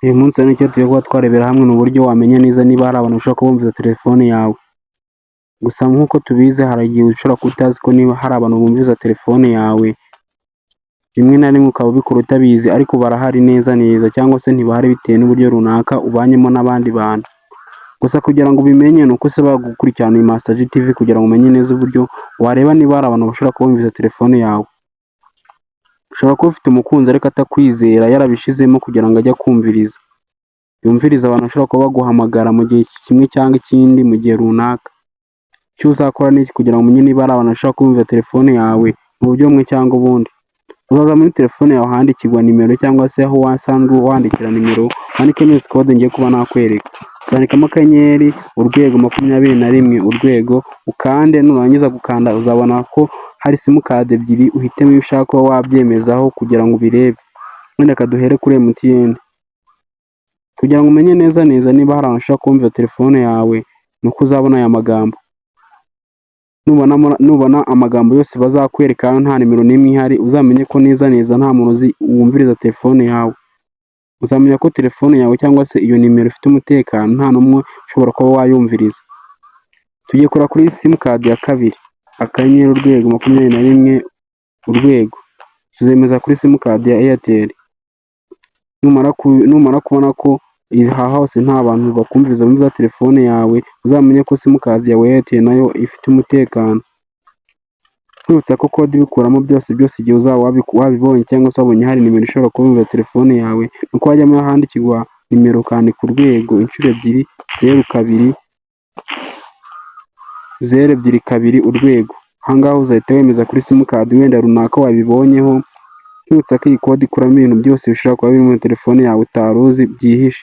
Uyu munsi rero icyo tugiye kuba twarebera hamwe ni uburyo wamenya neza niba hari abantu bashobora kuba bumvira telefone yawe. Gusa nk'uko tubizi hari igihe ushobora kuba utazi ko niba hari abantu bumviza telefone yawe, rimwe na rimwe ukaba ubikora utabizi ariko barahari neza neza cyangwa se ntibahari bitewe n'uburyo runaka ubanyemo n'abandi bantu. Gusa kugira ngo ubimenye ni uko usaba gukurikirana iyi Master G TV kugira ngo umenye neza uburyo wareba niba hari abantu bashobora kuba bumviza telefone yawe. Ushobora kuba ufite umukunzi ariko atakwizera yarabishizemo kugira ngo ajye akumviriza. Yumviriza abantu bashobora kuba baguhamagara mu gihe kimwe cyangwa ikindi mu gihe runaka. Icyo uzakora ni iki kugira ngo umenye niba hari abantu bashobora kumvira telefone yawe mu buryo bumwe cyangwa ubundi. Uzaza muri telefone yawe ahandikirwa nimero cyangwa se aho wasanzwe wandikira nimero, wandikemo izi code ngiye kuba nakwereka. Uzandikamo akanyenyeri, urwego 21 urwego, ukande nurangiza gukanda uzabona ko hari simukadi ebyiri, uhitemo iyo ushaka kuba wabyemezaho kugira ngo ubirebe. Wenda kaduhere kuri MTN. Kugira ngo umenye neza neza niba hari abantu bashobora kumvira telefone yawe, ni uko uzabona aya magambo. Nubona amagambo yose bazakwereka nta nimero n'imwe ihari, uzamenye ko neza neza nta muntu wumviriza telefone yawe. Uzamenya ko telefone yawe cyangwa se iyo nimero ifite umutekano, nta n'umwe ushobora kuba wayumviriza. Tugiye kureba kuri simukadi ya kabiri, akanyenyeri urwego 21 urwego. Tuzemeza kuri simukadi ya Airtel. Numara kubona ko aha hose nta bantu bakumviriza bumviza telefone yawe, uzamenye ko simukadi yawe ya Airtel nayo ifite umutekano. Twibutsa ko kode ibikuramo byose igihe uzaba wabibonye cyangwa se wabonye hari nimero ishobora kubumvira telefone yawe, nuko wajyamo ahandikirwa nimero ukandika urwego inshuro ebyiri, 02 02 urwego. Aha ngaha uzahita wemeza kuri simukadi wenda runaka wabibonyeho. Twibutsa ko iyi kode ikuramo ibintu byose bishobora kuba biri muri telefone yawe utari uzi byihishe.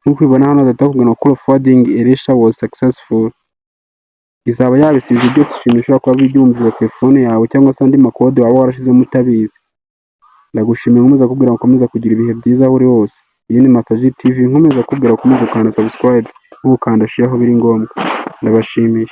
Nk'uko ubibona hano bahita bakubwira ngo call forwarding erasure was successful. Izaba yabisize byose ibintu bishobora kuba byumvira telefone yawe cyangwa se andi makode waba warashizemo utabizi. Ndagushimiye nkomeza kubwira ngo ukomeza kugira ibihe byiza aho uri hose. Iyi ni Master G TV nkomeza kubwira ukomeza gukanda subscribe no gukanda share aho biri ngombwa. Ndabashimiye.